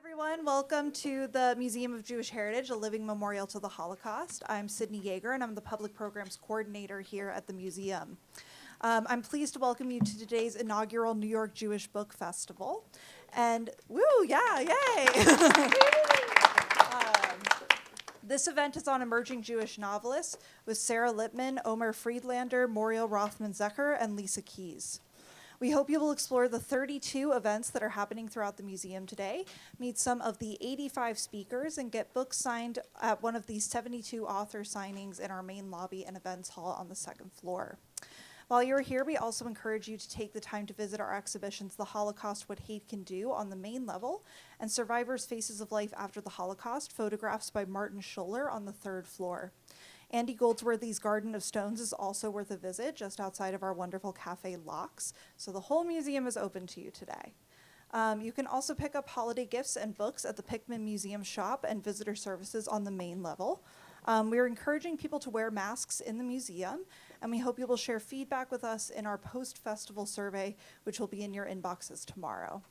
Everyone, welcome to the Museum of Jewish Heritage, a living memorial to the Holocaust. I'm Sydney Yeager, and I'm the Public Programs Coordinator here at the museum. I'm pleased to welcome you to today's inaugural New York Jewish Book Festival. And woo, yeah, yay! This event is on emerging Jewish novelists with Sara Lippmann, Omer Friedlander, Moriel Rothman-Zecher, and Lisa Keys. We hope you will explore the 32 events that are happening throughout the museum today, meet some of the 85 speakers, and get books signed at one of these 72 author signings in our main lobby and events hall on the second floor. While you're here, we also encourage you to take the time to visit our exhibitions, The Holocaust, What Hate Can Do, on the main level, and Survivors' Faces of Life After the Holocaust, photographs by Martin Scholler, on the third floor. Andy Goldsworthy's Garden of Stones is also worth a visit, just outside of our wonderful cafe Locks, so the whole museum is open to you today. You can also pick up holiday gifts and books at the Pickman Museum shop and visitor services on the main level. We're encouraging people to wear masks in the museum, and we hope you will share feedback with us in our post-festival survey, which will be in your inboxes tomorrow.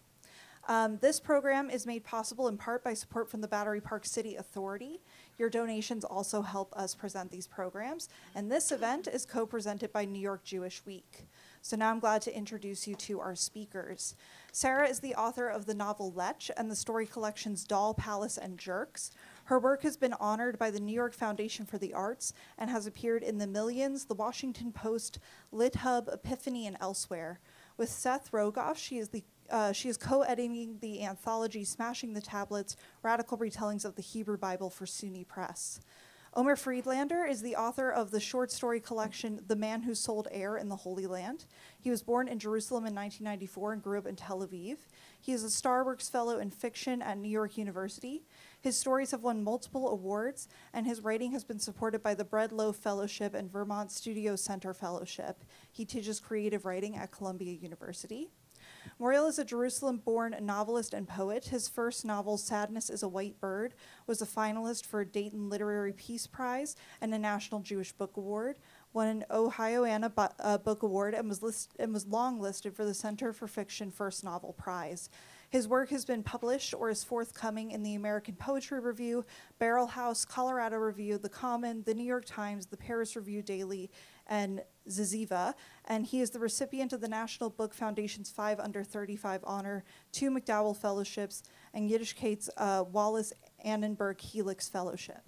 This program is made possible in part by support from the Battery Park City Authority. Your donations also help us present these programs, and this event is co-presented by New York Jewish Week. So now I'm glad to introduce you to our speakers. Sara is the author of the novel Lech and the story collections Doll, Palace, and Jerks. Her work has been honored by the New York Foundation for the Arts and has appeared in The Millions, The Washington Post, Lit Hub, Epiphany, and elsewhere. With Seth Rogoff, she is co-editing the anthology Smashing the Tablets, Radical Retellings of the Hebrew Bible for SUNY Press. Omer Friedlander is the author of the short story collection The Man Who Sold Air in the Holy Land. He was born in Jerusalem in 1994 and grew up in Tel Aviv. He is a Starworks Fellow in Fiction at New York University. His stories have won multiple awards, and his writing has been supported by the Bread Loaf Fellowship and Vermont Studio Center Fellowship. He teaches creative writing at Columbia University. Moriel is a Jerusalem-born novelist and poet. His first novel, Sadness is a White Bird, was a finalist for a Dayton Literary Peace Prize and a National Jewish Book Award, won an Ohio Anna Book Award, and was long listed for the Center for Fiction First Novel Prize. His work has been published or is forthcoming in the American Poetry Review, Barrel House, Colorado Review, The Common, The New York Times, The Paris Review Daily, and Ziziva, and he is the recipient of the National Book Foundation's 5 Under 35 honor, 2 McDowell Fellowships, and Yiddishkate's Wallace Annenberg Helix Fellowship.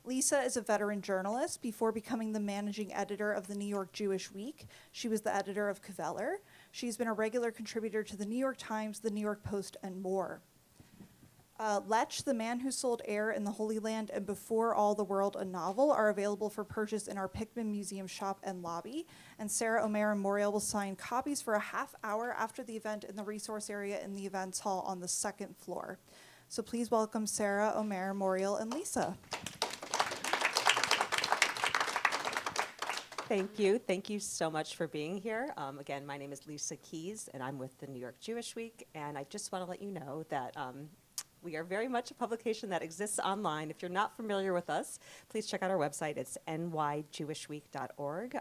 Lisa is a veteran journalist. Before becoming the managing editor of the New York Jewish Week, she was the editor of Kveler. She's been a regular contributor to the New York Times, the New York Post, and more. Lech, The Man Who Sold Air in the Holy Land, and Before All the World, a Novel, are available for purchase in our Pickman Museum shop and lobby. And Sara, Omer, and Moriel will sign copies for a half hour after the event in the resource area in the events hall on the second floor. So please welcome Sara, Omer, Moriel, and Lisa. Thank you. Thank you so much for being here. Again, my name is Lisa Keys, and I'm with the New York Jewish Week. And I just want to let you know that we are very much a publication that exists online. If you're not familiar with us, please check out our website. It's nyjewishweek.org.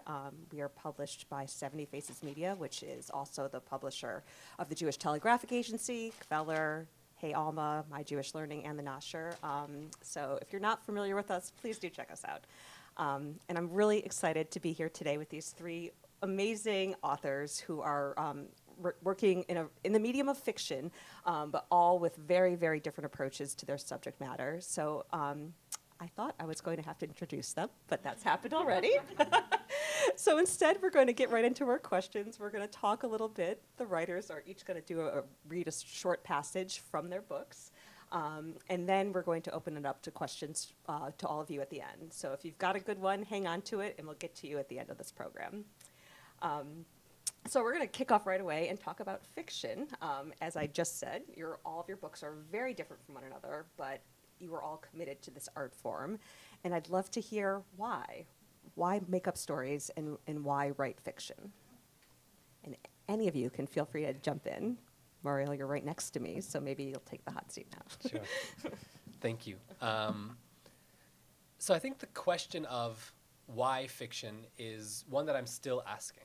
We are published by 70 Faces Media, which is also the publisher of the Jewish Telegraphic Agency, Kveler, Hey Alma, My Jewish Learning, and the Nasher. So if you're not familiar with us, please do check us out. And I'm really excited to be here today with these 3 amazing authors who are working in the medium of fiction, but all with very, very different approaches to their subject matter. So I thought I was going to have to introduce them, but that's happened already. So instead, we're going to get right into our questions. We're going to talk a little bit. The writers are each going to read a short passage from their books. And then we're going to open it up to questions to all of you at the end. So if you've got a good one, hang on to it, and we'll get to you at the end of this program. So we're going to kick off right away and talk about fiction. As I just said, all of your books are very different from one another, but you are all committed to this art form. And I'd love to hear why. Why make up stories and why write fiction? And any of you can feel free to jump in. Moriel, you're right next to me, so maybe you'll take the hot seat now. Sure. Thank you. So I think the question of why fiction is one that I'm still asking.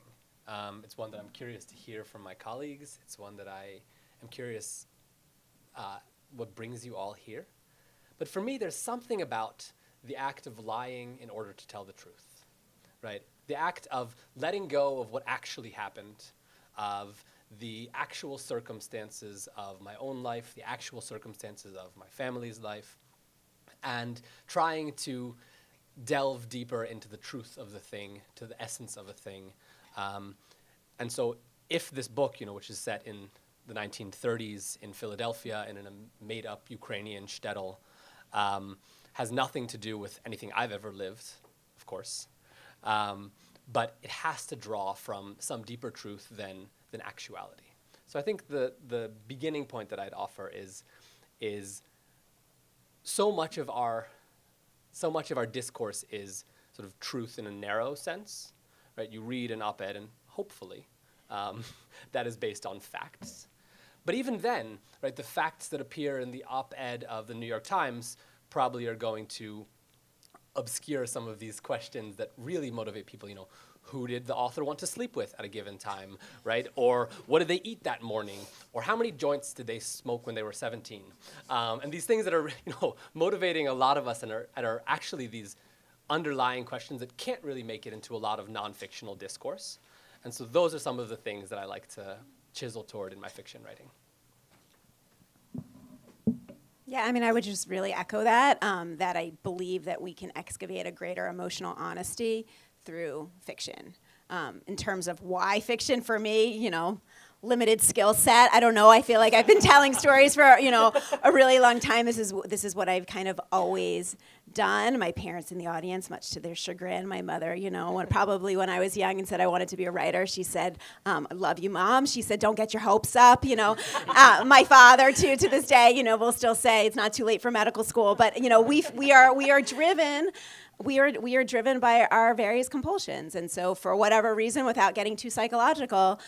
It's one that I'm curious to hear from my colleagues. It's one that I am curious what brings you all here. But for me, there's something about the act of lying in order to tell the truth, right? The act of letting go of what actually happened, of the actual circumstances of my own life, the actual circumstances of my family's life, and trying to delve deeper into the truth of the thing, to the essence of a thing. And so if this book, which is set in the 1930s in Philadelphia in a made-up Ukrainian shtetl, has nothing to do with anything I've ever lived, of course, but it has to draw from some deeper truth than actuality. So I think the beginning point that I'd offer is so much of our discourse is sort of truth in a narrow sense, right? You read an op-ed and hopefully that is based on facts. But even then, right, the facts that appear in the op-ed of the New York Times probably are going to obscure some of these questions that really motivate people. Who did the author want to sleep with at a given time, right? Or what did they eat that morning? Or how many joints did they smoke when they were 17? And these things that are, motivating a lot of us and are actually these underlying questions that can't really make it into a lot of non-fictional discourse. And so those are some of the things that I like to chisel toward in my fiction writing. Yeah, I would just really echo that, that I believe that we can excavate a greater emotional honesty through fiction. In terms of why fiction for me, limited skill set. I don't know. I feel like I've been telling stories for, a really long time. This is what I've kind of always done. My parents in the audience, much to their chagrin, my mother, probably when I was young and said I wanted to be a writer, she said, I love you, Mom. She said, don't get your hopes up, My father, too, to this day, will still say it's not too late for medical school. But, we are driven. We are driven by our various compulsions. And so for whatever reason, without getting too psychological,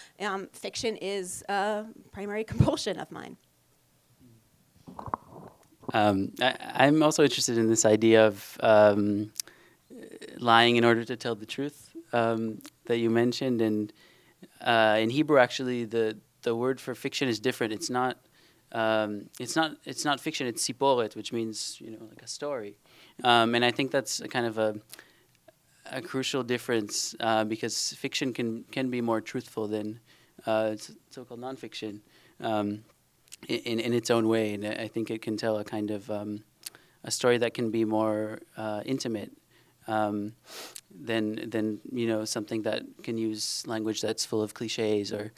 fiction is a primary compulsion of mine. I'm also interested in this idea of lying in order to tell the truth that you mentioned. And in Hebrew, actually, the word for fiction is different. It's not fiction. It's siporet, which means like a story. And I think that's a kind of a crucial difference because fiction can be more truthful than so-called nonfiction in its own way. And I think it can tell a kind of a story that can be more intimate than something that can use language that's full of cliches or.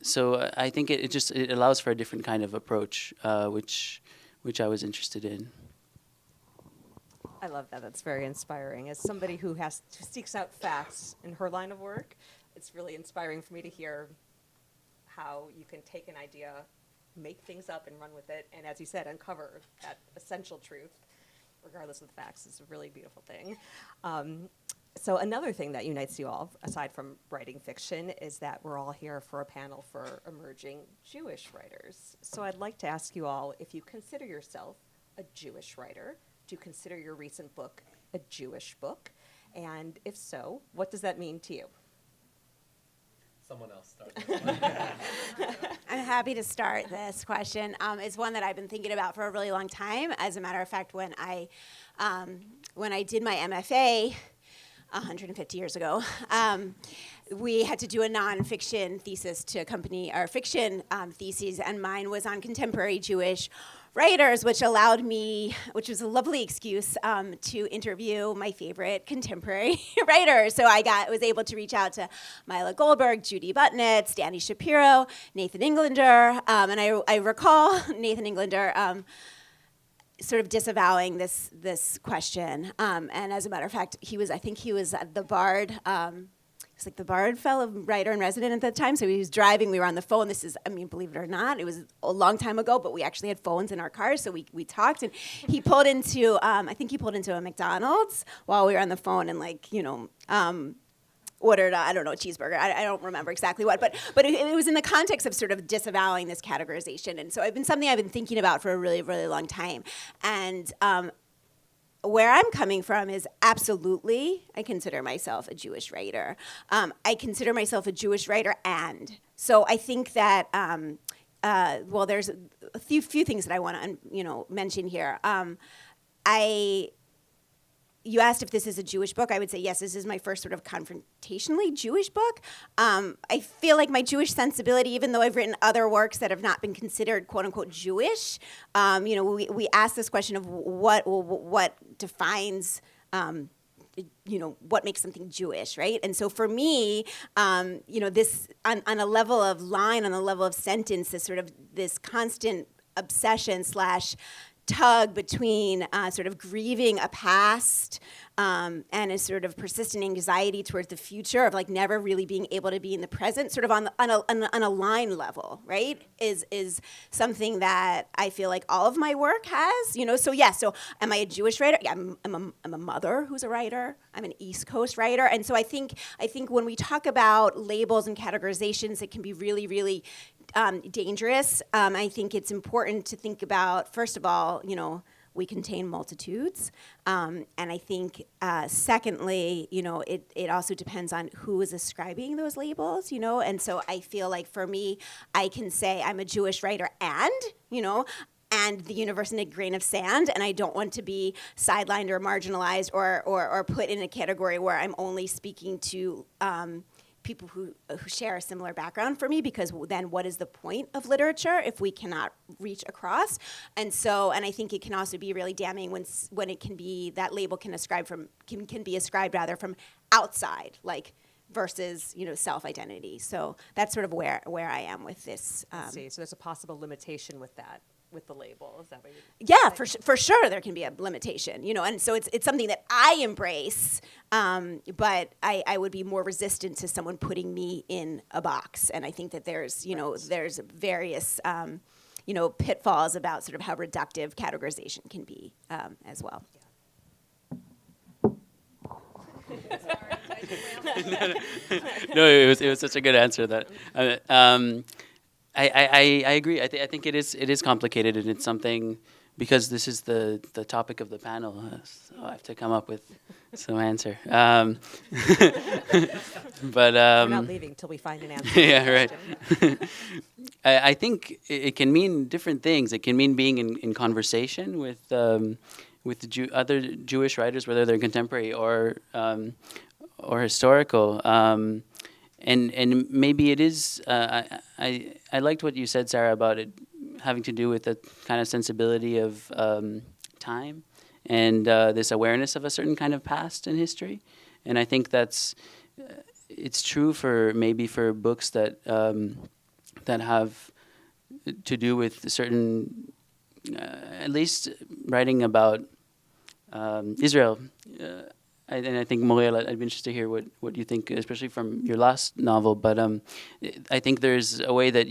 So I think it allows for a different kind of approach, which I was interested in. I love that. That's very inspiring. As somebody who seeks out facts in her line of work, it's really inspiring for me to hear how you can take an idea, make things up, and run with it, and as you said, uncover that essential truth, regardless of the facts. It's a really beautiful thing. So another thing that unites you all, aside from writing fiction, is that we're all here for a panel for emerging Jewish writers. So I'd like to ask you all if you consider yourself a Jewish writer. Do you consider your recent book a Jewish book? And if so, what does that mean to you? Someone else start. I'm happy to start this question. It's one that I've been thinking about for a really long time. As a matter of fact, when I did my MFA 150 years ago, we had to do a nonfiction thesis to accompany our fiction theses, and mine was on contemporary Jewish writers, which was a lovely excuse to interview my favorite contemporary writers. So I was able to reach out to Mila Goldberg, Judy Butnitz, Danny Shapiro, Nathan Englander, and I recall Nathan Englander sort of disavowing this question. And as a matter of fact, I think he was at the Bard. He's like the Bard fellow writer and resident at the time. So he was driving. We were on the phone. This is, believe it or not, it was a long time ago, but we actually had phones in our cars. So we talked, and he pulled into, I think he pulled into a McDonald's while we were on the phone and ordered, a cheeseburger. I don't remember exactly what, but it was in the context of sort of disavowing this categorization. And so something I've been thinking about for a really, really long time. And where I'm coming from is absolutely, I consider myself a Jewish writer. I consider myself a Jewish writer, and so I think that well, there's a few things that I want to mention here. You asked if this is a Jewish book. I would say yes, this is my first sort of confrontationally Jewish book. I feel like my Jewish sensibility, even though I've written other works that have not been considered quote unquote Jewish, we ask this question of what defines what makes something Jewish, right? And so for me, this on a level of line, on a level of sentence, this constant obsession / tug between sort of grieving a past and a sort of persistent anxiety towards the future of like never really being able to be in the present, sort of on a line level, right? Is something that I feel like all of my work has, So yeah, so am I a Jewish writer? Yeah, I'm a mother who's a writer. I'm an East Coast writer, and so I think when we talk about labels and categorizations, it can be really, really dangerous. I think it's important to think about, first of all, we contain multitudes. And I think, secondly, it also depends on who is ascribing those labels, And so I feel like for me, I can say I'm a Jewish writer and the universe in a grain of sand, and I don't want to be sidelined or marginalized or put in a category where I'm only speaking to people who share a similar background for me, because then what is the point of literature if we cannot reach across? And I think it can also be really damning when it can be, that label can be ascribed rather from outside, like versus self-identity. So that's sort of where I am with this. I see. So there's a possible limitation with that, with the label. Is that what you're Yeah, saying? for sure there can be a limitation, and so it's something that I embrace, but I would be more resistant to someone putting me in a box. And I think that there's various pitfalls about sort of how reductive categorization can be as well. No, it was such a good answer that. I agree. I think it is complicated, and it's something, because this is the topic of the panel, so I have to come up with some answer. But We're not leaving until we find an answer. Yeah, right. I think it can mean different things. It can mean being in conversation with other Jewish writers, whether they're contemporary or historical. And maybe it is. I liked what you said, Sarah, about it having to do with the kind of sensibility of time and this awareness of a certain kind of past in history. And I think it's true for books that have to do with certain, at least writing about Israel. And I think, Moriel, I'd be interested to hear what you think, especially from your last novel. But I think there's a way that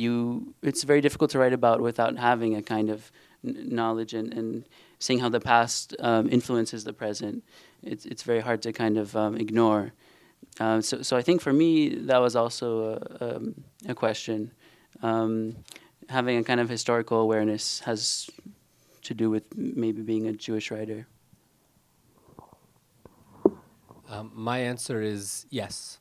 it's very difficult to write about without having a kind of knowledge and seeing how the past influences the present. It's very hard to kind of ignore. So I think for me, that was also a question. Having a kind of historical awareness has to do with maybe being a Jewish writer. My answer is yes.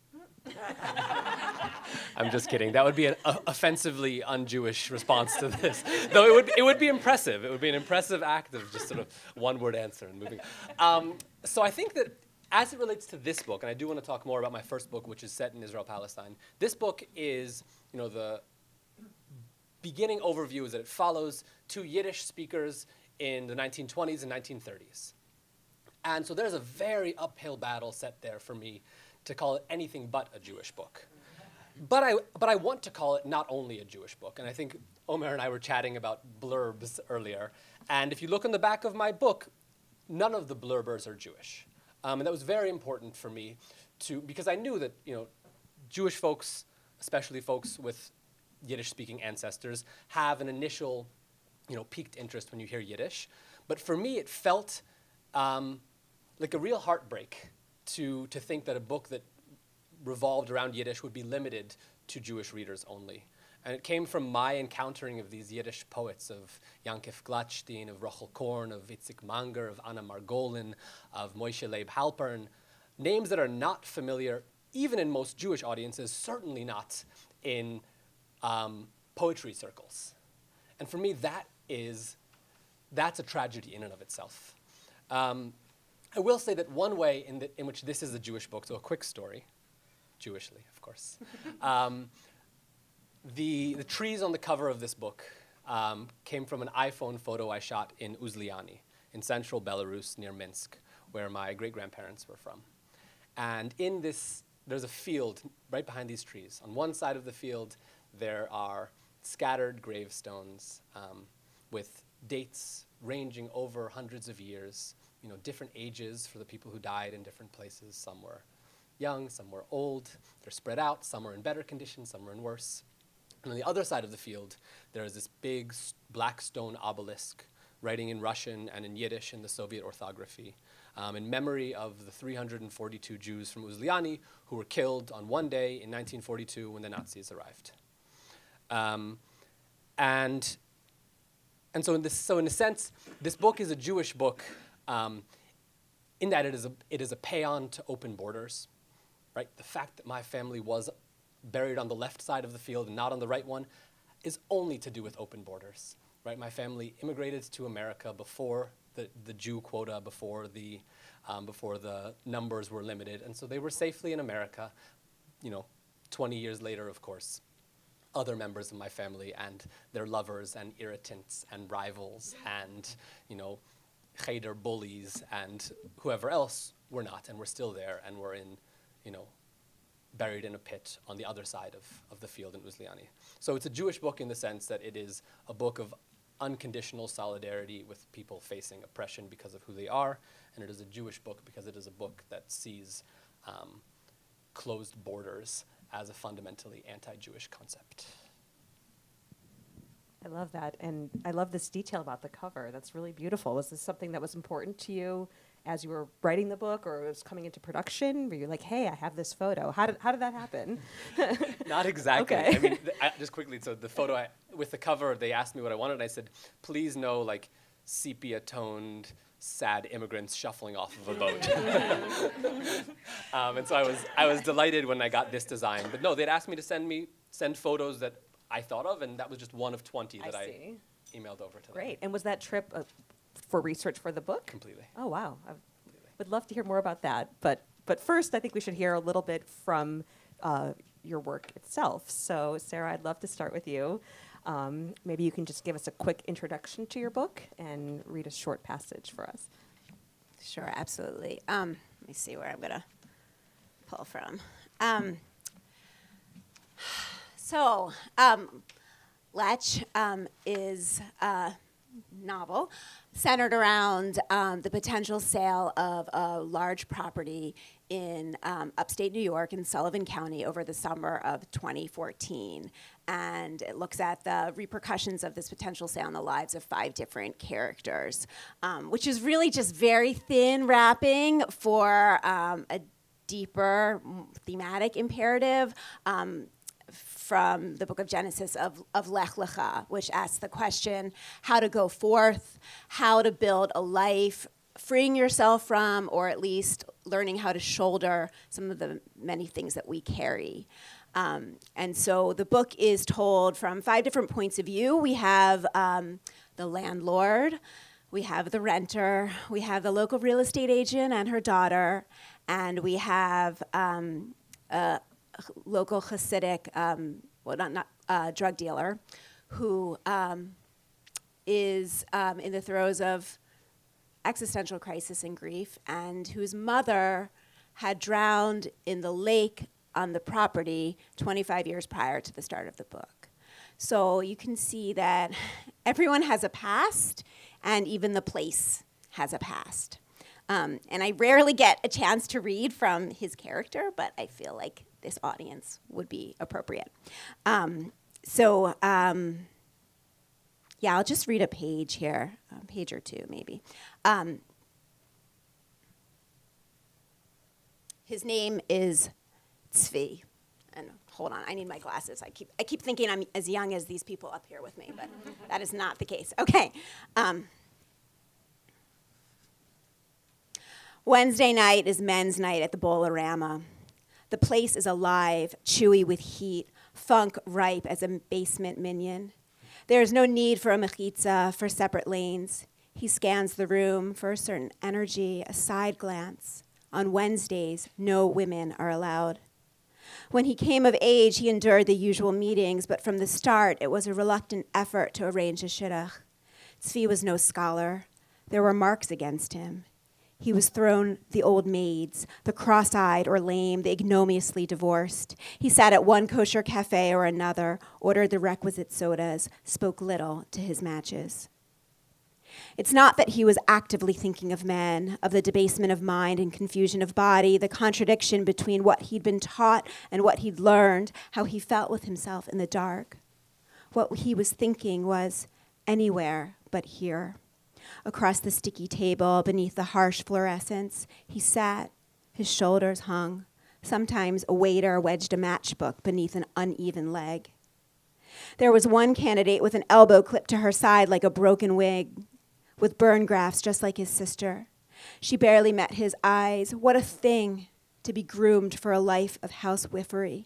I'm just kidding. That would be an offensively un-Jewish response to this. Though it would be impressive. It would be an impressive act of just sort of one-word answer and moving. So I think that as it relates to this book, and I do want to talk more about my first book, which is set in Israel-Palestine. This book is, the beginning overview is that it follows two Yiddish speakers in the 1920s and 1930s. And so there's a very uphill battle set there for me to call it anything but a Jewish book. But I want to call it not only a Jewish book. And I think Omer and I were chatting about blurbs earlier. And if you look on the back of my book, none of the blurbers are Jewish. And that was very important for me because I knew that, Jewish folks, especially folks with Yiddish-speaking ancestors, have an initial, piqued interest when you hear Yiddish. But for me, it felt like a real heartbreak to think that a book that revolved around Yiddish would be limited to Jewish readers only. And it came from my encountering of these Yiddish poets, of Yankov Glatstein, of Rochel Korn, of Itzik Manger, of Anna Margolin, of Moshe Leib Halpern, names that are not familiar even in most Jewish audiences, certainly not in poetry circles. And for me, that's a tragedy in and of itself. I will say that one way in which this is a Jewish book, so a quick story, Jewishly, of course. The trees on the cover of this book came from an iPhone photo I shot in Uzliani, in central Belarus near Minsk, where my great-grandparents were from. And in this, there's a field right behind these trees. On one side of the field, there are scattered gravestones with dates ranging over hundreds of years, different ages for the people who died in different places. Some were young, some were old. They're spread out. Some are in better condition, some are in worse. And on the other side of the field, there is this big black stone obelisk writing in Russian and in Yiddish in the Soviet orthography, in memory of the 342 Jews from Uzliani who were killed on one day in 1942 when the Nazis arrived. And so in a sense, this book is a Jewish book in that it is a paean to open borders, right? The fact that my family was buried on the left side of the field and not on the right one is only to do with open borders, right? My family immigrated to America before the Jew quota, before the numbers were limited, and so they were safely in America. 20 years later, of course, other members of my family and their lovers and irritants and rivals and, cheder bullies and whoever else were not, and were still there and were in, buried in a pit on the other side of the field in Uzliani. So it's a Jewish book in the sense that it is a book of unconditional solidarity with people facing oppression because of who they are, and it is a Jewish book because it is a book that sees closed borders as a fundamentally anti-Jewish concept. I love that, and I love this detail about the cover. That's really beautiful. Was this something that was important to you as you were writing the book, or it was coming into production? Were you like, hey, I have this photo? How did that happen? Not exactly. Okay. I mean, just quickly, so the photo, with the cover, they asked me what I wanted, and I said, please no, sepia-toned, sad immigrants shuffling off of a boat. And so I was delighted when I got this design. But no, they'd asked me to send photos that I thought of, and that was just one of 20 that I emailed over to them. Great. And was that trip for research for the book? Completely. Oh, wow. I would love to hear more about that. But first, I think we should hear a little bit from your work itself. So, Sarah, I'd love to start with you. Maybe you can just give us a quick introduction to your book and read a short passage for us. Sure, absolutely. Let me see where I'm going to pull from. Lech is a novel centered around the potential sale of a large property in upstate New York in Sullivan County over the summer of 2014. And it looks at the repercussions of this potential sale in the lives of 5 different characters, which is really just very thin wrapping for a deeper thematic imperative from the book of Genesis of Lech Lecha, which asks the question how to go forth, how to build a life, freeing yourself from, or at least learning how to shoulder some of the many things that we carry. And so the book is told from 5 different points of view. We have the landlord, we have the renter, we have the local real estate agent and her daughter, and we have local Hasidic, drug dealer, who is in the throes of existential crisis and grief, and whose mother had drowned in the lake on the property 25 years prior to the start of the book. So you can see that everyone has a past, and even the place has a past. And I rarely get a chance to read from his character, but I feel like this audience would be appropriate. I'll just read a page here, a page or two maybe. His name is Tzvi, and hold on, I need my glasses. I keep thinking I'm as young as these people up here with me, but that is not the case. Okay. Wednesday night is men's night at the Bolorama. The place is alive, chewy with heat, funk ripe as a basement minion. There is no need for a mechitza, for separate lanes. He scans the room for a certain energy, a side glance. On Wednesdays, no women are allowed. When he came of age, he endured the usual meetings, but from the start, it was a reluctant effort to arrange a shidduch. Tzvi was no scholar. There were marks against him. He was thrown the old maids, the cross-eyed or lame, the ignominiously divorced. He sat at one kosher cafe or another, ordered the requisite sodas, spoke little to his matches. It's not that he was actively thinking of men, of the debasement of mind and confusion of body, the contradiction between what he'd been taught and what he'd learned, how he felt with himself in the dark. What he was thinking was anywhere but here. Across the sticky table, beneath the harsh fluorescence, he sat, his shoulders hung. Sometimes a waiter wedged a matchbook beneath an uneven leg. There was one candidate with an elbow clipped to her side like a broken wig, with burn grafts just like his sister. She barely met his eyes. What a thing to be groomed for a life of housewifery.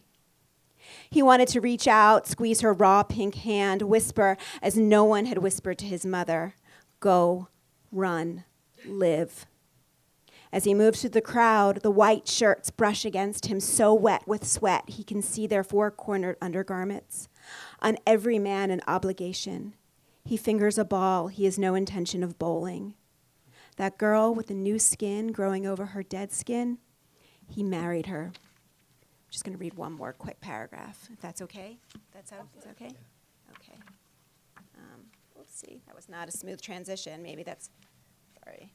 He wanted to reach out, squeeze her raw pink hand, whisper as no one had whispered to his mother, go, run, live. As he moved through the crowd, the white shirts brush against him so wet with sweat he can see their four-cornered undergarments. On every man an obligation. He fingers a ball he has no intention of bowling. That girl with the new skin growing over her dead skin, he married her. I'm just going to read one more quick paragraph, if that's okay. That sounds okay? Okay. Oopsie, that was not a smooth transition. Maybe that's, sorry.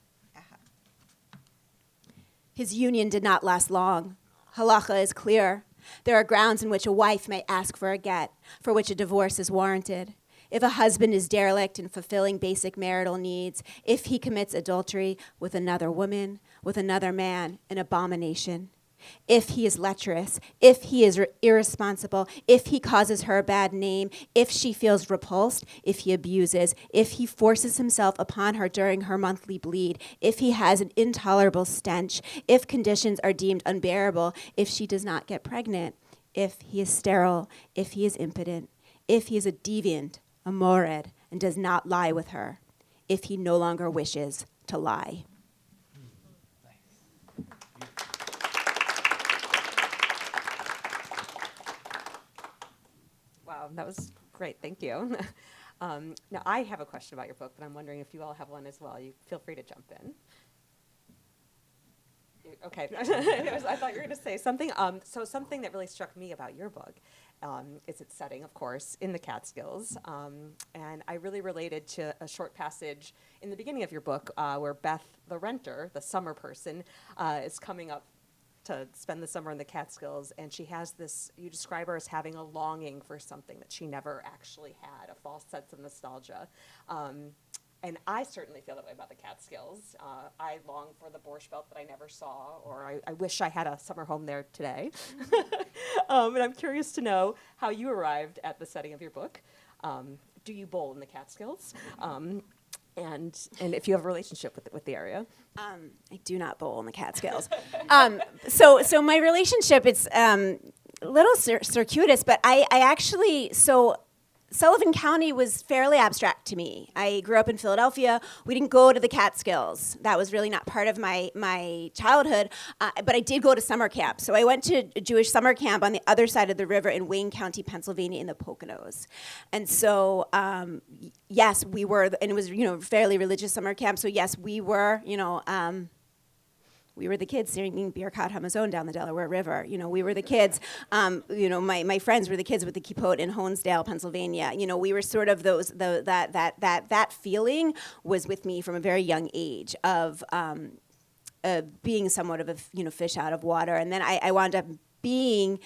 His union did not last long. Halacha is clear. There are grounds in which a wife may ask for a get, for which a divorce is warranted. If a husband is derelict in fulfilling basic marital needs, if he commits adultery with another woman, with another man, an abomination. If he is lecherous, if he is irresponsible, if he causes her a bad name, if she feels repulsed, if he abuses, if he forces himself upon her during her monthly bleed, if he has an intolerable stench, if conditions are deemed unbearable, if she does not get pregnant, if he is sterile, if he is impotent, if he is a deviant, a mored, and does not lie with her, if he no longer wishes to lie. Wow, that was great. Thank you. Now, I have a question about your book, but I'm wondering if you all have one as well. You feel free to jump in. Okay. I thought you were going to say something. So something that really struck me about your book is its setting, of course, in the Catskills. And I really related to a short passage in the beginning of your book where Beth, the renter, the summer person, is coming up to spend the summer in the Catskills, and she has this, you describe her as having a longing for something that she never actually had, a false sense of nostalgia. And I certainly feel that way about the Catskills. I long for the Borscht Belt that I never saw, or I wish I had a summer home there today. And I'm curious to know how you arrived at the setting of your book. Do you bowl in the Catskills? And if you have a relationship with the area. I do not bowl in the Catskills. So my relationship, it's a little circuitous, but I actually, Sullivan County was fairly abstract to me. I grew up in Philadelphia. We didn't go to the Catskills. That was really not part of my childhood, but I did go to summer camp. So I went to a Jewish summer camp on the other side of the river in Wayne County, Pennsylvania, in the Poconos. And so, yes, we were, and it was, fairly religious summer camp. So yes, we were, we were the kids singing Birkat Hamazon down the Delaware River. We were the kids. My friends were the kids with the kippot in Honesdale, Pennsylvania. We were sort of those. That feeling was with me from a very young age of being somewhat of a fish out of water. And then I wound up being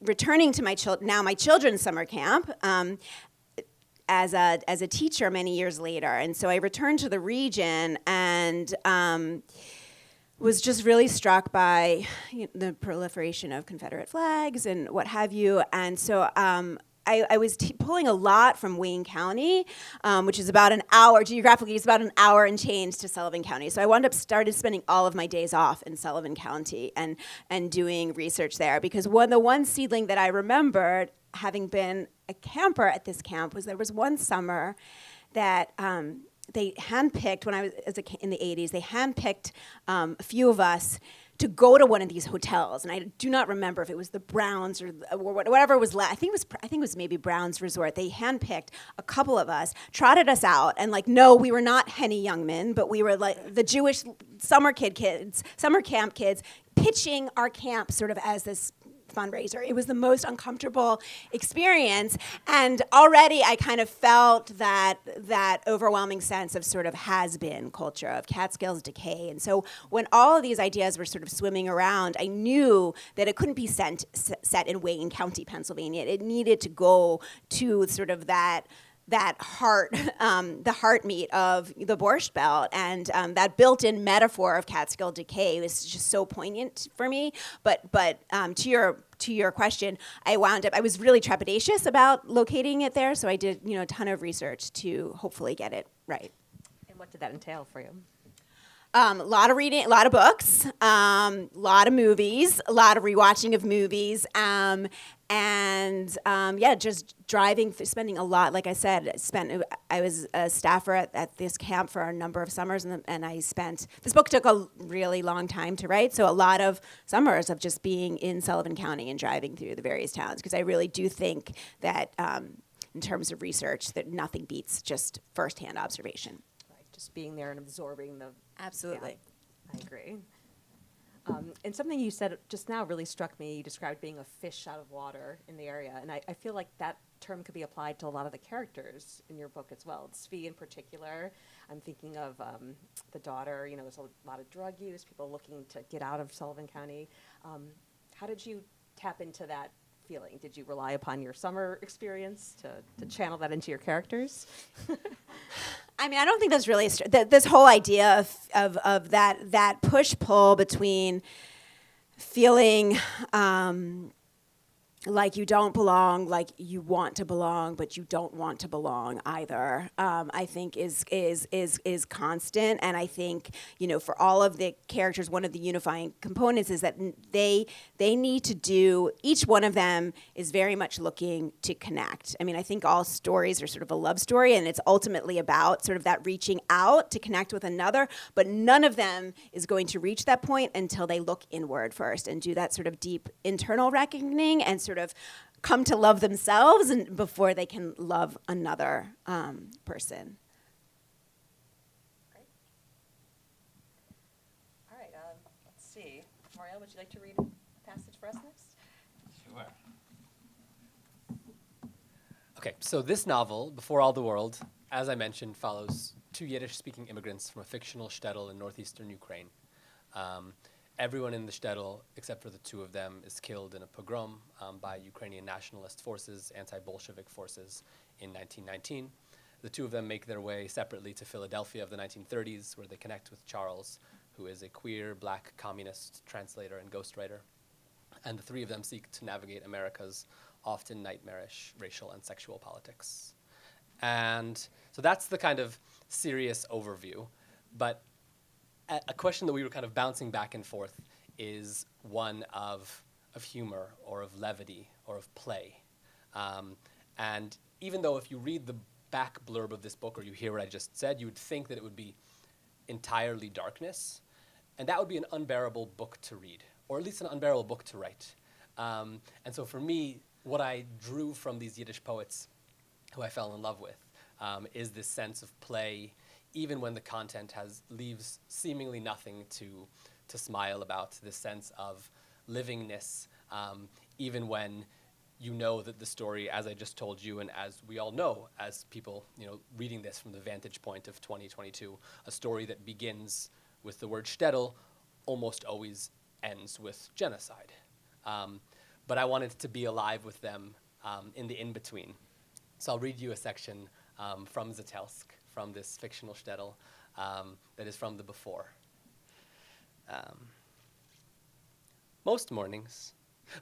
returning to my children's summer camp. As a teacher many years later, and so I returned to the region, and was just really struck by the proliferation of Confederate flags and what have you. And so I was pulling a lot from Wayne County, which is about an hour, geographically, it's about an hour and change to Sullivan County. So I started spending all of my days off in Sullivan County and doing research there, because the one seedling that I remembered, having been a camper at this camp, was there was one summer that they handpicked, when I was in the 80s, they handpicked a few of us to go to one of these hotels, and I do not remember if it was the Browns or whatever was left. I think it was maybe Browns Resort. They handpicked a couple of us, trotted us out, and no, we were not Henny Youngman, but we were like the Jewish summer camp kids, pitching our camp sort of as this fundraiser. It was the most uncomfortable experience, and already I kind of felt that overwhelming sense of sort of has-been culture, of Catskills decay. And so when all of these ideas were sort of swimming around, I knew that it couldn't be set in Wayne County, Pennsylvania. It needed to go to sort of that heart, the heartmeat of the Borscht Belt, and that built-in metaphor of Catskill decay was just so poignant for me. But to your question, I was really trepidatious about locating it there, so I did a ton of research to hopefully get it right. And what did that entail for you? A lot of reading, a lot of books, a lot of movies, a lot of rewatching of movies, just driving, spending a lot. Like I said, I was a staffer at this camp for a number of summers, and this book took a really long time to write, so a lot of summers of just being in Sullivan County and driving through the various towns, because I really do think that in terms of research, that nothing beats just firsthand observation. Just being there and absorbing the... Absolutely. Yeah, I agree. And something you said just now really struck me. You described being a fish out of water in the area, and I feel like that term could be applied to a lot of the characters in your book as well. Tzvi in particular, I'm thinking of the daughter, there's a lot of drug use, people looking to get out of Sullivan County. How did you tap into that feeling? Did you rely upon your summer experience to channel that into your characters? I mean, I don't think that's really this whole idea of that push-pull between feeling like you don't belong, like you want to belong, but you don't want to belong either. I think is constant, and I think for all of the characters, one of the unifying components is that they need to do. Each one of them is very much looking to connect. I mean, I think all stories are sort of a love story, and it's ultimately about sort of that reaching out to connect with another. But none of them is going to reach that point until they look inward first and do that sort of deep internal reckoning and sort of come to love themselves and before they can love another person. Great. All right, let's see. Moriel, would you like to read a passage for us next? Sure. Okay, so this novel, Before All the World, as I mentioned, follows two Yiddish-speaking immigrants from a fictional shtetl in northeastern Ukraine. Everyone in the shtetl, except for the two of them, is killed in a pogrom by Ukrainian nationalist forces, anti-Bolshevik forces, in 1919. The two of them make their way separately to Philadelphia of the 1930s, where they connect with Charles, who is a queer, black communist translator and ghostwriter. And the three of them seek to navigate America's often nightmarish racial and sexual politics. And so that's the kind of serious overview. But a question that we were kind of bouncing back and forth is one of humor or of levity or of play. And even though if you read the back blurb of this book or you hear what I just said, you would think that it would be entirely darkness. And that would be an unbearable book to read, or at least an unbearable book to write. And so for me, what I drew from these Yiddish poets who I fell in love with is this sense of play, even when the content leaves seemingly nothing to smile about, this sense of livingness, even when you know that the story, as I just told you, and as we all know, as people reading this from the vantage point of 2022, a story that begins with the word shtetl almost always ends with genocide. But I wanted to be alive with them in the in-between. So I'll read you a section from Zetelsk, from this fictional shtetl that is from the before. Most mornings,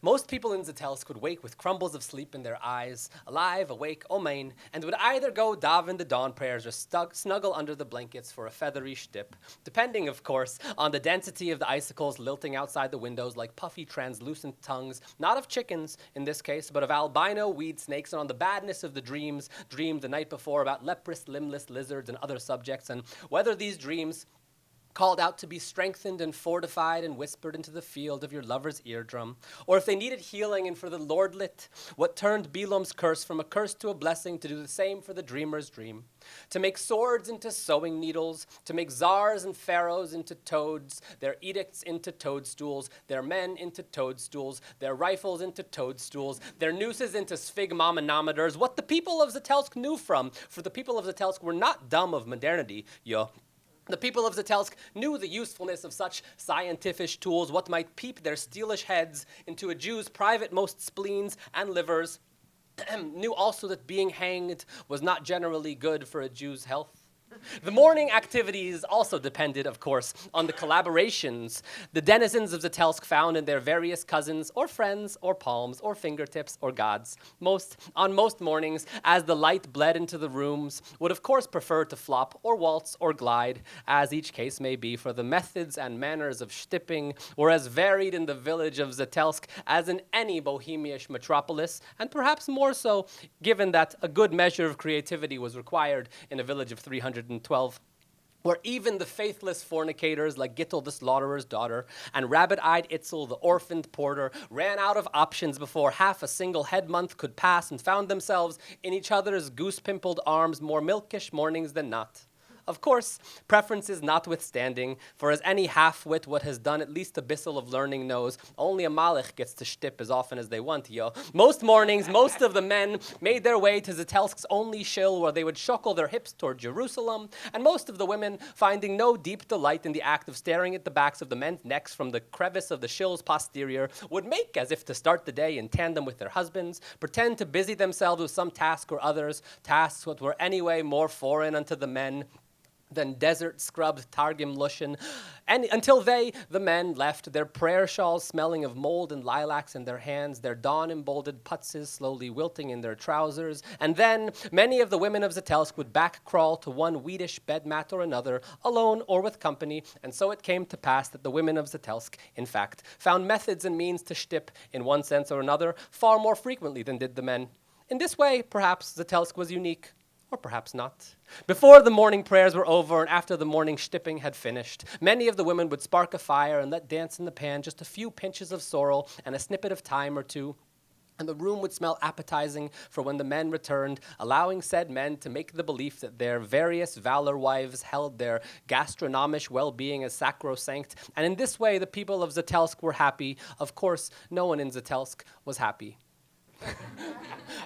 most people in Zetelsk would wake with crumbles of sleep in their eyes, alive, awake, omein, and would either go daven the dawn prayers or snuggle under the blankets for a feathery shtip, depending, of course, on the density of the icicles lilting outside the windows like puffy, translucent tongues, not of chickens in this case, but of albino weed snakes, and on the badness of the dreams dreamed the night before about leprous, limbless lizards and other subjects, and whether these dreams called out to be strengthened and fortified and whispered into the field of your lover's eardrum, or if they needed healing and for the Lordlet, what turned Bilam's curse from a curse to a blessing, to do the same for the dreamer's dream, to make swords into sewing needles, to make czars and pharaohs into toads, their edicts into toadstools, their men into toadstools, their rifles into toadstools, their nooses into sphygmomanometers, what the people of Zetelsk knew from, for the people of Zetelsk were not dumb of modernity, The people of Zetelsk knew the usefulness of such scientific tools, what might peep their steelish heads into a Jew's private most spleens and livers, knew also that being hanged was not generally good for a Jew's health. The morning activities also depended, of course, on the collaborations the denizens of Zetelsk found in their various cousins or friends or palms or fingertips or gods. On most mornings, as the light bled into the rooms, would of course prefer to flop or waltz or glide, as each case may be, for the methods and manners of shtipping were as varied in the village of Zetelsk as in any Bohemian metropolis, and perhaps more so, given that a good measure of creativity was required in a village of 312, where even the faithless fornicators like Gittel the slaughtherer's daughter and rabbit-eyed Itzel the orphaned porter ran out of options before half a single head month could pass and found themselves in each other's goose-pimpled arms more milkish mornings than not. Of course, preferences notwithstanding, for as any half-wit what has done at least a bissel of learning knows, only a malach gets to shtip as often as they want, Most mornings, most of the men made their way to Zetelsk's only shill, where they would shuckle their hips toward Jerusalem, and most of the women, finding no deep delight in the act of staring at the backs of the men's necks from the crevice of the shill's posterior, would make as if to start the day in tandem with their husbands, pretend to busy themselves with some task or others, tasks what were anyway more foreign unto the men than desert-scrubbed Targum Lushan, and until they, the men, left, their prayer shawls smelling of mold and lilacs in their hands, their dawn-emboldened putzes slowly wilting in their trousers, and then many of the women of Zetelsk would back-crawl to one weedish bed mat or another, alone or with company, and so it came to pass that the women of Zetelsk, in fact, found methods and means to shtip, in one sense or another, far more frequently than did the men. In this way, perhaps, Zetelsk was unique. Or perhaps not. Before the morning prayers were over and after the morning shtipping had finished, many of the women would spark a fire and let dance in the pan just a few pinches of sorrel and a snippet of thyme or two, and the room would smell appetizing for when the men returned, allowing said men to make the belief that their various valor wives held their gastronomic well-being as sacrosanct, and in this way the people of Zetelsk were happy. Of course, no one in Zetelsk was happy.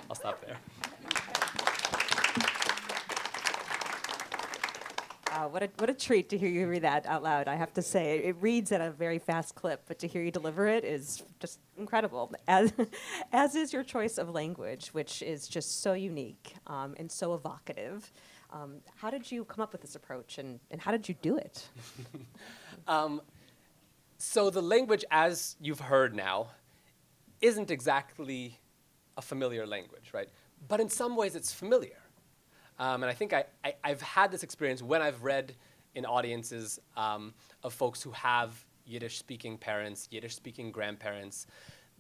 I'll stop there. What a treat to hear you read that out loud, I have to say. It reads at a very fast clip, but to hear you deliver it is just incredible, as is your choice of language, which is just so unique and so evocative. How did you come up with this approach, and how did you do it? So the language, as you've heard now, isn't exactly a familiar language, right? But in some ways it's familiar. And I think I've had this experience when I've read in audiences of folks who have Yiddish-speaking parents, Yiddish-speaking grandparents.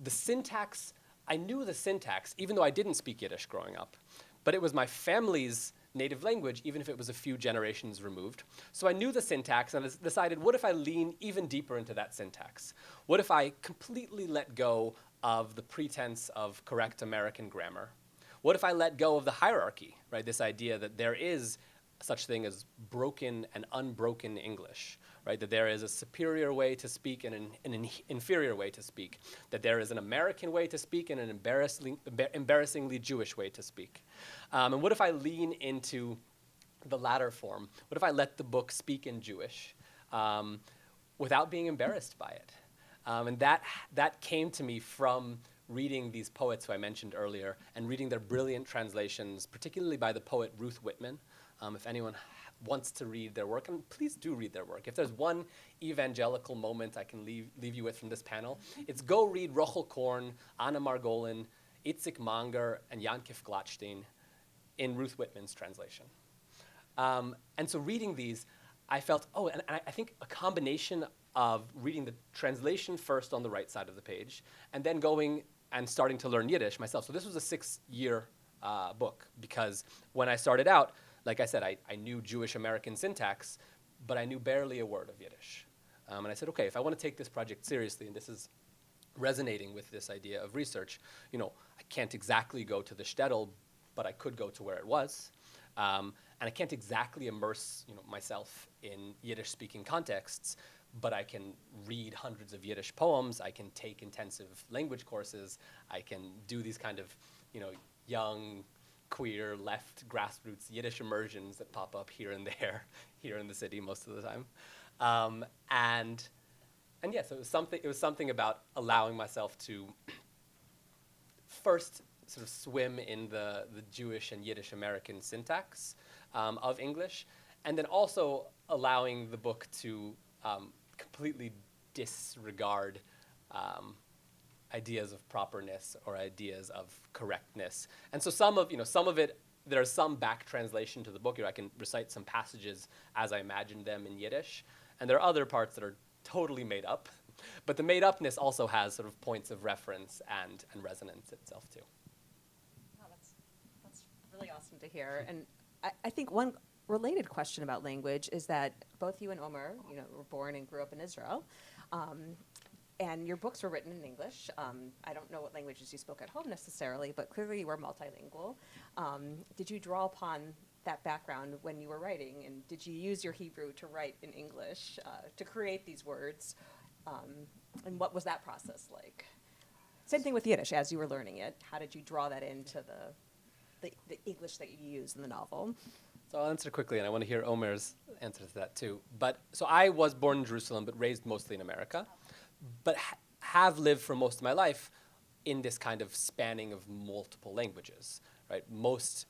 The syntax, I knew the syntax, even though I didn't speak Yiddish growing up. But it was my family's native language, even if it was a few generations removed. So I knew the syntax, and I decided, what if I lean even deeper into that syntax? What if I completely let go of the pretense of correct American grammar? What if I let go of the hierarchy, right? This idea that there is such thing as broken and unbroken English, right? That there is a superior way to speak and an inferior way to speak. That there is an American way to speak and an embarrassingly Jewish way to speak. And what if I lean into the latter form? What if I let the book speak in Jewish without being embarrassed by it? And that came to me from reading these poets who I mentioned earlier and reading their brilliant translations, particularly by the poet Ruth Whitman. If anyone wants to read their work, and please do read their work. If there's one evangelical moment I can leave you with from this panel, it's go read Rochel Korn, Anna Margolin, Itzik Manger, and Yankif Glatstein in Ruth Whitman's translation. And so reading these, I felt, and I think a combination of reading the translation first on the right side of the page, and then going and starting to learn Yiddish myself. So this was a 6-year book, because when I started out, like I said, I knew Jewish American syntax, but I knew barely a word of Yiddish. And I said, okay, if I want to take this project seriously, and this is resonating with this idea of research, I can't exactly go to the shtetl, but I could go to where it was. And I can't exactly immerse myself in Yiddish-speaking contexts, but I can read hundreds of Yiddish poems, I can take intensive language courses, I can do these kind of young, queer, left, grassroots Yiddish immersions that pop up here and there, here in the city most of the time. And yes, it was something about allowing myself to first sort of swim in the Jewish and Yiddish American syntax of English, and then also allowing the book to completely disregard ideas of properness or ideas of correctness. And so some of it, there's some back translation to the book. I can recite some passages as I imagined them in Yiddish, and there are other parts that are totally made up. But the made-upness also has sort of points of reference and resonance itself too. Wow, that's really awesome to hear. And I think one related question about language is that both you and Omer, were born and grew up in Israel. And your books were written in English. I don't know what languages you spoke at home necessarily, but clearly you were multilingual. Did you draw upon that background when you were writing? And did you use your Hebrew to write in English to create these words? And what was that process like? Same thing with Yiddish. As you were learning it, how did you draw that into the English that you use in the novel? So I'll answer quickly, and I want to hear Omer's answer to that too. So I was born in Jerusalem, but raised mostly in America. But have lived for most of my life in this kind of spanning of multiple languages, right? Most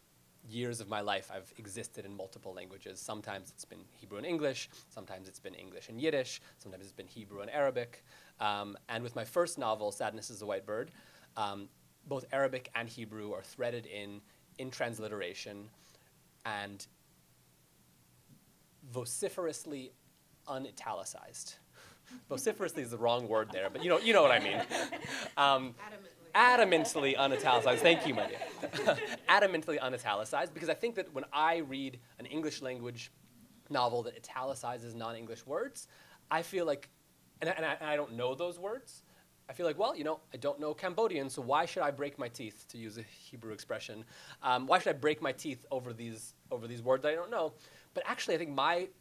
years of my life I've existed in multiple languages. Sometimes it's been Hebrew and English, sometimes it's been English and Yiddish, sometimes it's been Hebrew and Arabic. And with my first novel, Sadness is a White Bird, both Arabic and Hebrew are threaded in transliteration and vociferously unitalicized. Vociferously is the wrong word there, but you know what I mean. Adamantly unitalicized. Thank you, my dear. Adamantly unitalicized, because I think that when I read an English language novel that italicizes non-English words, I feel like, and I don't know those words, I feel like, well, I don't know Cambodian, so why should I break my teeth, to use a Hebrew expression? Why should I break my teeth over these words I don't know? But actually, I think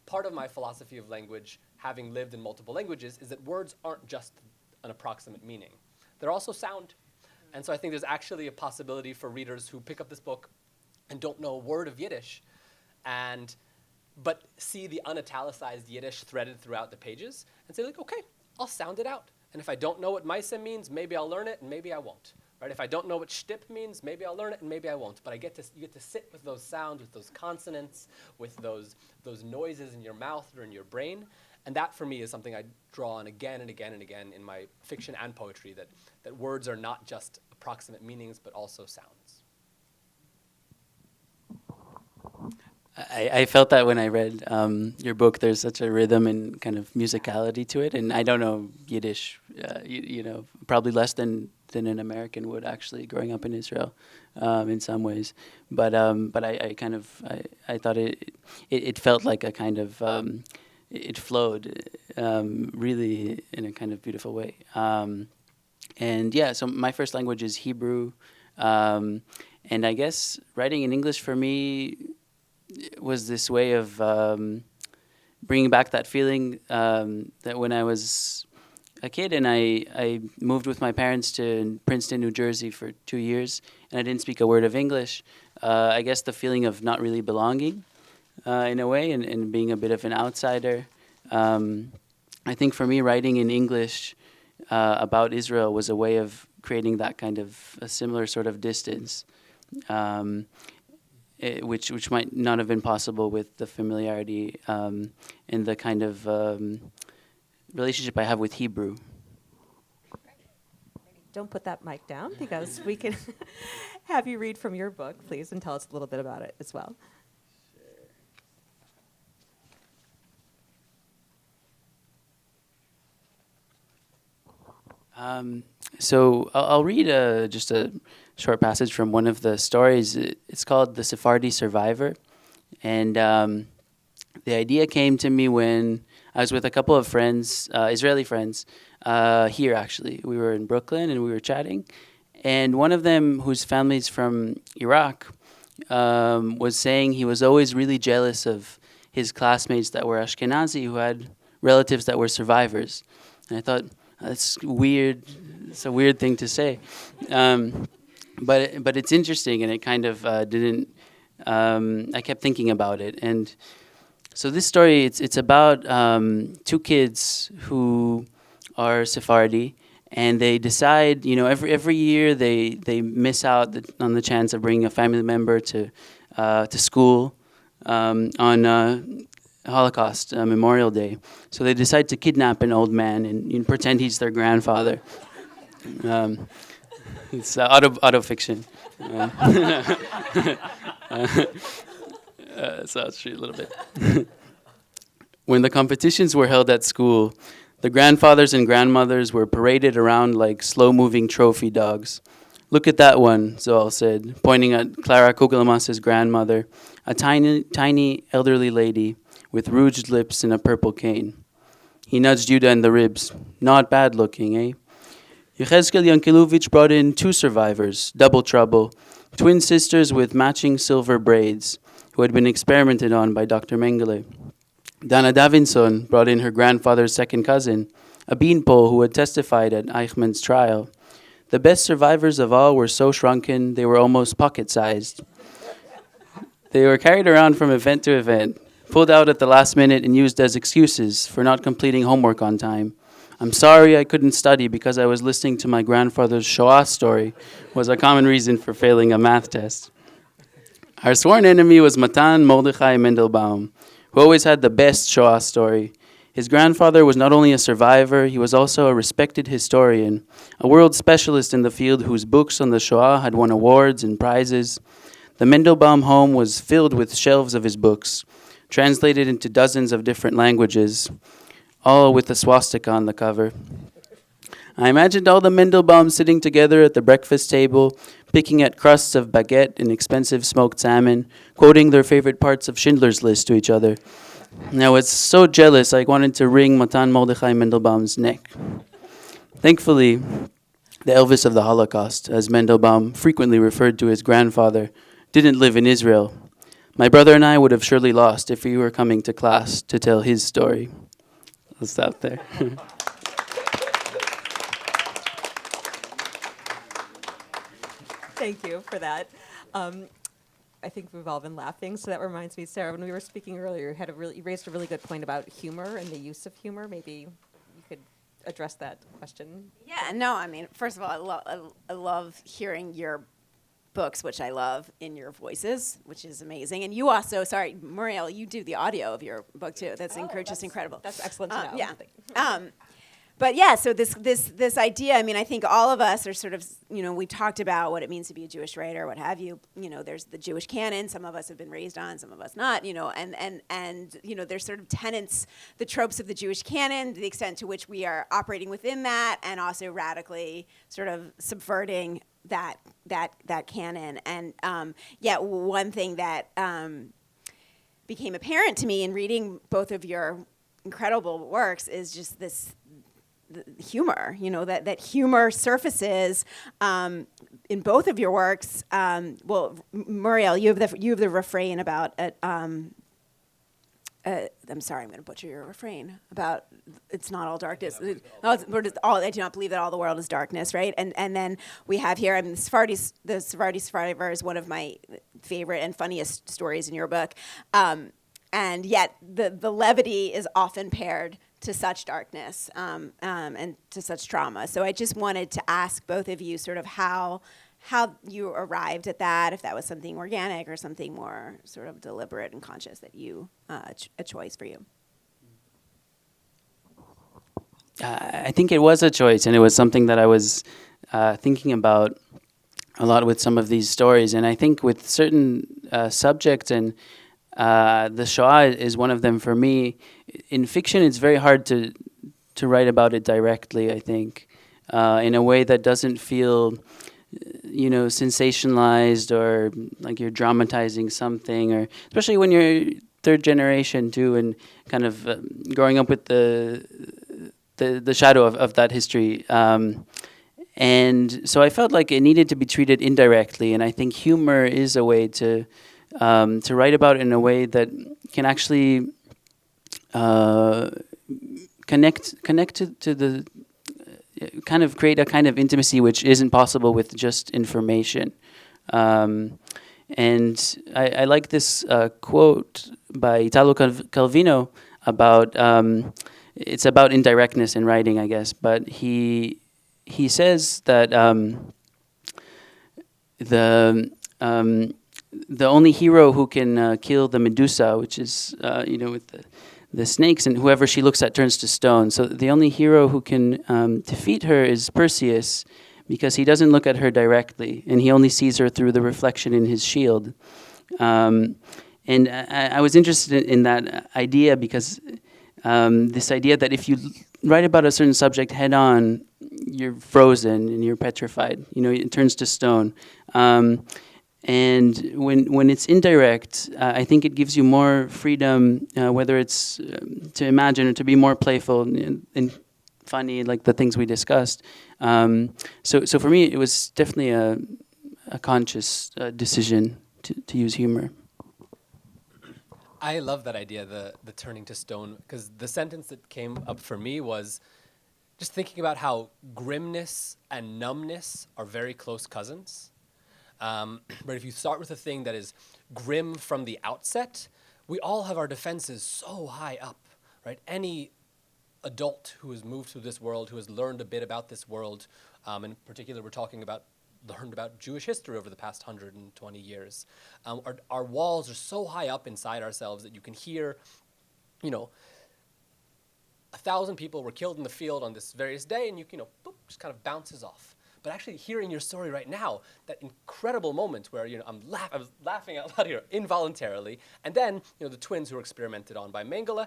part of my philosophy of language, having lived in multiple languages, is that words aren't just an approximate meaning. They're also sound. And so I think there's actually a possibility for readers who pick up this book and don't know a word of Yiddish, but see the unitalicized Yiddish threaded throughout the pages and say, like, okay, I'll sound it out. And if I don't know what Maisa means, maybe I'll learn it and maybe I won't. Right? If I don't know what shtip means, maybe I'll learn it and maybe I won't. But you get to sit with those sounds, with those consonants, with those noises in your mouth or in your brain. And that, for me, is something I draw on again and again and again in my fiction and poetry, that words are not just approximate meanings, but also sounds. I felt that when I read your book. There's such a rhythm and kind of musicality to it, and I don't know Yiddish, probably less than an American would actually, growing up in Israel, in some ways. But I kind of I thought it felt like a kind of it flowed really in a kind of beautiful way. And yeah, so my first language is Hebrew, and I guess writing in English for me was this way of bringing back that feeling that when I was a kid and I moved with my parents to Princeton, New Jersey for 2 years, and I didn't speak a word of English. I guess the feeling of not really belonging in a way and being a bit of an outsider. I think for me, writing in English about Israel was a way of creating that kind of a similar sort of distance, which might not have been possible with the familiarity and the kind of relationship I have with Hebrew. Don't put that mic down because we can have you read from your book, please, and tell us a little bit about it as well. So I'll read just a short passage from one of the stories. It's called The Sephardi Survivor. And the idea came to me when I was with a couple of friends, Israeli friends, here actually. We were in Brooklyn and we were chatting. And one of them, whose family's from Iraq, was saying he was always really jealous of his classmates that were Ashkenazi who had relatives that were survivors. And I thought, that's weird. It's a weird thing to say. But it's interesting, and it kind of didn't... I kept thinking about it. And so this story, it's about two kids who are Sephardi, and they decide, every year they miss out on the chance of bringing a family member to school on Holocaust Memorial Day. So they decide to kidnap an old man and pretend he's their grandfather. It's auto-fiction. So I'll show you a little bit. When the competitions were held at school, the grandfathers and grandmothers were paraded around like slow-moving trophy dogs. "Look at that one," Zoal said, pointing at Clara Kugelmass's grandmother, a tiny elderly lady with rouged lips and a purple cane. He nudged Yuda in the ribs. "Not bad looking, eh?" Yechezkel Yankelovich brought in two survivors, double trouble, twin sisters with matching silver braids, who had been experimented on by Dr. Mengele. Dana Davinson brought in her grandfather's second cousin, a beanpole who had testified at Eichmann's trial. The best survivors of all were so shrunken they were almost pocket-sized. They were carried around from event to event, pulled out at the last minute and used as excuses for not completing homework on time. "I'm sorry I couldn't study because I was listening to my grandfather's Shoah story," was a common reason for failing a math test. Our sworn enemy was Matan Mordechai Mendelbaum, who always had the best Shoah story. His grandfather was not only a survivor, he was also a respected historian, a world specialist in the field whose books on the Shoah had won awards and prizes. The Mendelbaum home was filled with shelves of his books, translated into dozens of different languages, all with a swastika on the cover. I imagined all the Mendelbaums sitting together at the breakfast table, picking at crusts of baguette and expensive smoked salmon, quoting their favorite parts of Schindler's List to each other. And I was so jealous I wanted to wring Matan Mordechai Mendelbaum's neck. Thankfully, the Elvis of the Holocaust, as Mendelbaum frequently referred to his grandfather, didn't live in Israel. My brother and I would have surely lost if he were coming to class to tell his story. I'll stop there. Thank you for that. I think we've all been laughing, so that reminds me, Sarah, when we were speaking earlier, you raised a really good point about humor and the use of humor. Maybe you could address that question. Yeah, no, I mean, first of all, I love hearing your books, which I love, in your voices, which is amazing. And you also, sorry, Moriel, you do the audio of your book too. That's just incredible. That's excellent to know. Yeah. But yeah, so this idea, I mean, I think all of us are sort of, we talked about what it means to be a Jewish writer, what have you. There's the Jewish canon. Some of us have been raised on, some of us not. And there's sort of tenets, the tropes of the Jewish canon, the extent to which we are operating within that, and also radically sort of subverting that canon. And one thing that became apparent to me in reading both of your incredible works is just this. The humor, that humor surfaces in both of your works. Well, Moriel, you have the refrain about. I'm sorry, I'm going to butcher your refrain about it's not all darkness. I do not believe that all the world is darkness, right? And then we have here, the Sephardi Survivor is one of my favorite and funniest stories in your book, and yet the levity is often paired to such darkness and to such trauma. So I just wanted to ask both of you sort of how you arrived at that, if that was something organic or something more sort of deliberate and conscious that you, a choice for you. I think it was a choice, and it was something that I was thinking about a lot with some of these stories. And I think with certain subjects, and the Shoah is one of them for me. In fiction, it's very hard to write about it directly, I think, in a way that doesn't feel, sensationalized or like you're dramatizing something, or especially when you're third generation too, and kind of growing up with the shadow of that history. And so I felt like it needed to be treated indirectly, and I think humor is a way to write about it in a way that can actually connect to the kind of create a kind of intimacy which isn't possible with just information. And I like this quote by Italo Calvino about it's about indirectness in writing, I guess, but he says that the only hero who can kill the Medusa, which is with the snakes, and whoever she looks at turns to stone. So the only hero who can defeat her is Perseus, because he doesn't look at her directly, and he only sees her through the reflection in his shield. And I was interested in that idea because this idea that if you write about a certain subject head on, you're frozen and you're petrified. It turns to stone. And when it's indirect, I think it gives you more freedom, whether it's to imagine or to be more playful and funny, like the things we discussed. So for me, it was definitely a conscious decision to use humor. I love that idea, the turning to stone, because the sentence that came up for me was just thinking about how grimness and numbness are very close cousins. But if you start with a thing that is grim from the outset, we all have our defenses so high up, right? Any adult who has moved through this world, who has learned a bit about this world, in particular we're talking about learned about Jewish history over the past 120 years. Our walls are so high up inside ourselves that you can hear, 1,000 people were killed in the field on this various day, and boop, just kind of bounces off. But actually hearing your story right now, that incredible moment where I was laughing out loud here involuntarily, and then the twins who were experimented on by Mengele,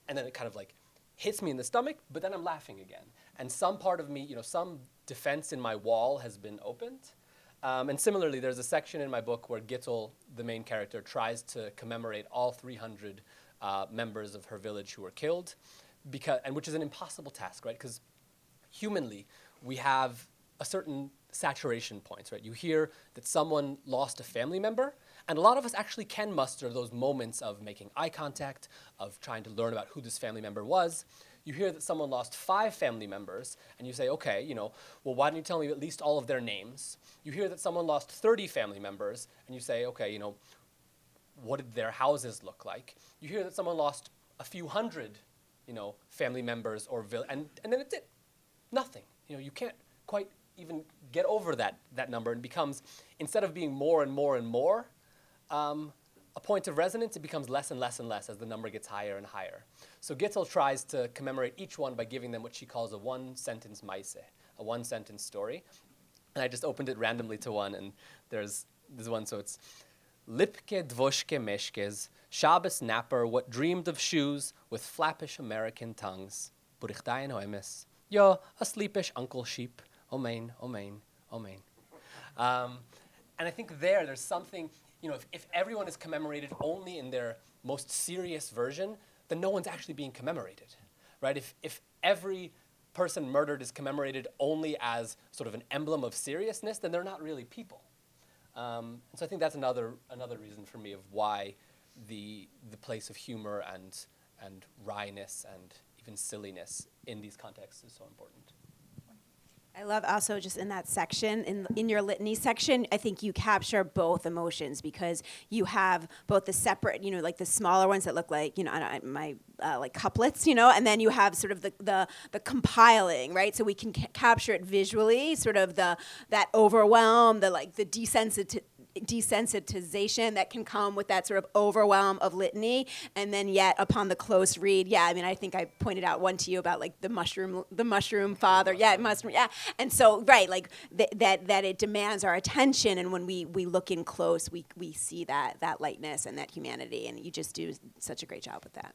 and then it kind of like hits me in the stomach, but then I'm laughing again. And some part of me, some defense in my wall has been opened. And similarly, there's a section in my book where Gittel, the main character, tries to commemorate all 300 members of her village who were killed, which is an impossible task, right? Because humanly, we have a certain saturation point, right? You hear that someone lost a family member, and a lot of us actually can muster those moments of making eye contact, of trying to learn about who this family member was. You hear that someone lost 5 family members, and you say, okay, well, why don't you tell me at least all of their names? You hear that someone lost 30 family members, and you say, okay, what did their houses look like? You hear that someone lost a few hundred, family members or and then it's it. Nothing. You can't quite even get over that number, and becomes, instead of being more and more and more, a point of resonance, it becomes less and less and less as the number gets higher and higher. So Gittel tries to commemorate each one by giving them what she calls a one-sentence maise, a one-sentence story. And I just opened it randomly to one, and there's one, so it's Lipke dvoshke meshkes, Shabbos napper, what dreamed of shoes with flappish American tongues. Burichdayan oemes, yo, a sleepish uncle sheep, omein, omein, omein. And I think there's something, if everyone is commemorated only in their most serious version, then no one's actually being commemorated, right? If every person murdered is commemorated only as sort of an emblem of seriousness, then they're not really people. And so I think that's another reason for me of why the place of humor and wryness and even silliness in these contexts is so important. I love also just in that section, in your litany section, I think you capture both emotions because you have both the separate, like the smaller ones that look like, my like couplets, and then you have sort of the compiling, right? So we can capture it visually, sort of that overwhelm, the desensitization that can come with that sort of overwhelm of litany, and then yet upon the close read, I think I pointed out one to you about like the mushroom father, and so right, like that it demands our attention, and when we look in close, we see that lightness and that humanity, and you just do such a great job with that.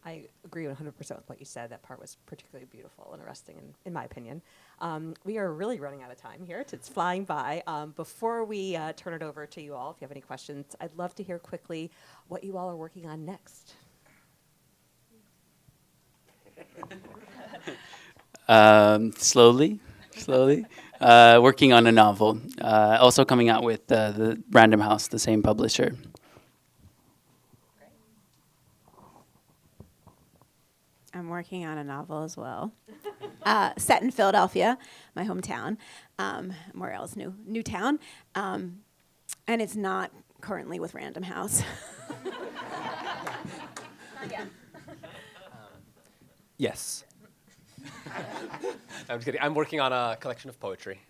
I agree 100% with what you said. That part was particularly beautiful and arresting, in my opinion. We are really running out of time here. It's flying by. Before we turn it over to you all, if you have any questions, I'd love to hear quickly what you all are working on next. Slowly. Working on a novel. Also coming out with the Random House, the same publisher. I'm working on a novel as well, set in Philadelphia, my hometown, Moriel's new town, and it's not currently with Random House. Yes. I'm just kidding. I'm working on a collection of poetry.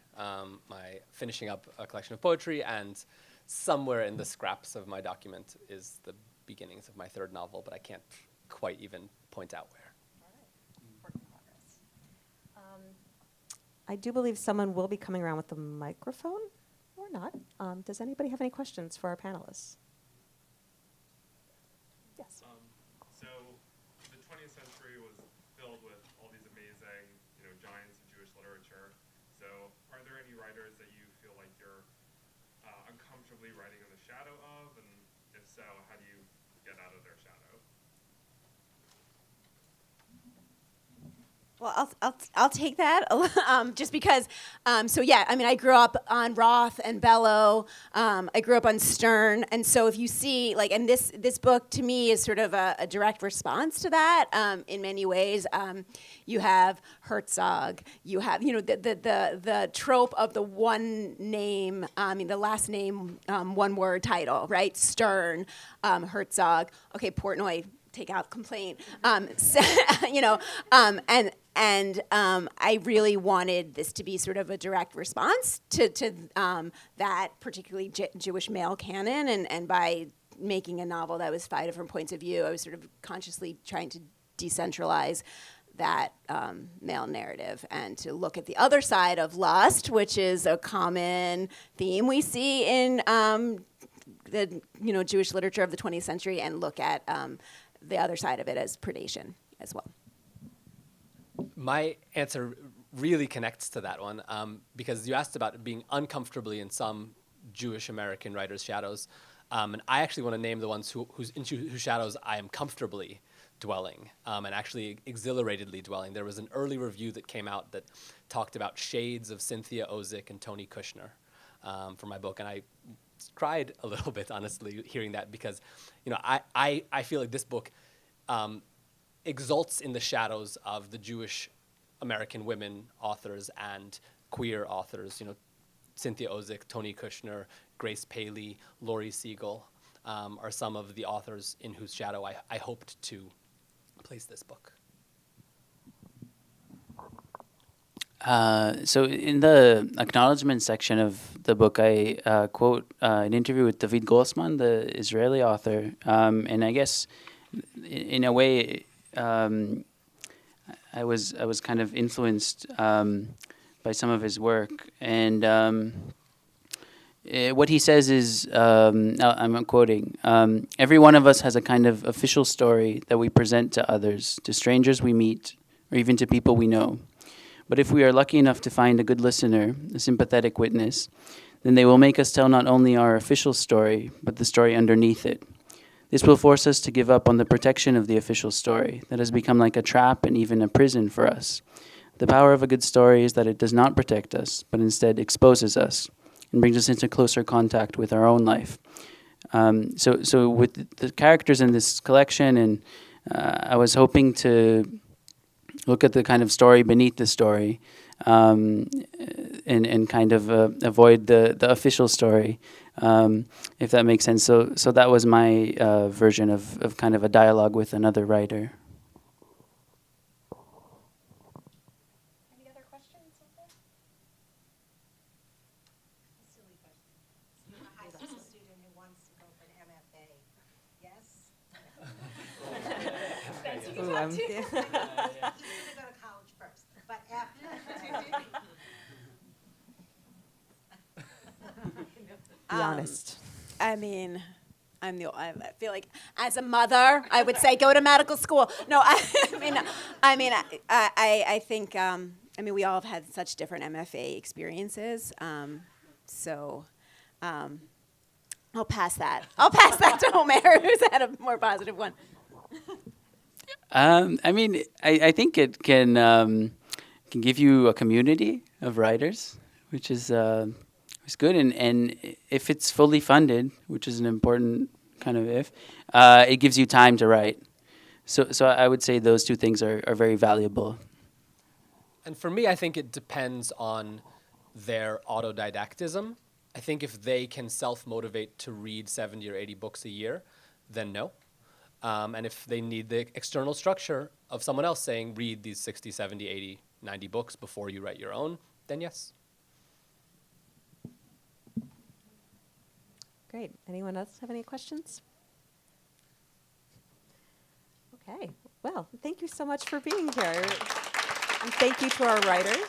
Finishing up a collection of poetry, and somewhere in the scraps of my document is the beginnings of my third novel, but I can't quite even point out where. I do believe someone will be coming around with the microphone, or not. Does anybody have any questions for our panelists? Yes. So the 20th century was filled with all these amazing, giants of Jewish literature. So are there any writers that you feel like you're uncomfortably writing in the shadow of? And if so, how do you get out of their shadow? Well, I'll take that, just because. I grew up on Roth and Bellow. I grew up on Stern, and so if you see, and this book to me is sort of a direct response to that. In many ways, you have Herzog. You have the trope of the one name. The last name, one word title, right? Stern, Herzog. Okay, Portnoy. Take out complaint, and I really wanted this to be sort of a direct response to that particularly Jewish male canon, and by making a novel that was 5 different points of view, I was sort of consciously trying to decentralize that male narrative and to look at the other side of lust, which is a common theme we see in the Jewish literature of the 20th century, and look at the other side of it as predation as well. My answer really connects to that one, because you asked about being uncomfortably in some Jewish American writers' shadows, and I actually want to name the ones whose shadows I am comfortably dwelling, and actually exhilaratedly dwelling. There was an early review that came out that talked about shades of Cynthia Ozick and Tony Kushner for my book, and I cried a little bit, honestly, hearing that, because I feel like this book exalts in the shadows of the Jewish American women authors and queer authors. Cynthia Ozick, Tony Kushner, Grace Paley, Laurie Siegel are some of the authors in whose shadow I hoped to place this book. So in the acknowledgement section of the book, I quote an interview with David Grossman, the Israeli author, and I guess in a way I was kind of influenced by some of his work, and what he says is, I'm quoting, every one of us has a kind of official story that we present to others, to strangers we meet, or even to people we know. But if we are lucky enough to find a good listener, a sympathetic witness, then they will make us tell not only our official story, but the story underneath it. This will force us to give up on the protection of the official story that has become like a trap and even a prison for us. The power of a good story is that it does not protect us, but instead exposes us and brings us into closer contact with our own life. So with the characters in this collection, and I was hoping to look at the kind of story beneath the story, and kind of avoid the official story, if that makes sense. So that was my version of kind of a dialogue with another writer. Any other questions out there? Silly question. You're a high school student who wants to go for an MFA. Yes? Ooh, I'm- You're gonna go to college first, but after. Be honest. I mean, I feel like as a mother, I would say go to medical school. No, I think, we all have had such different MFA experiences. I'll pass that. I'll pass that to Omer, who's had a more positive one. I think it can give you a community of writers, which is good, and if it's fully funded, which is an important kind of it gives you time to write. So I would say those two things are very valuable. And for me, I think it depends on their autodidactism. I think if they can self-motivate to read 70 or 80 books a year, then no. And if they need the external structure of someone else saying, read these 60, 70, 80, 90 books before you write your own, then yes. Great. Anyone else have any questions? Okay. Well, thank you so much for being here. And thank you to our writers.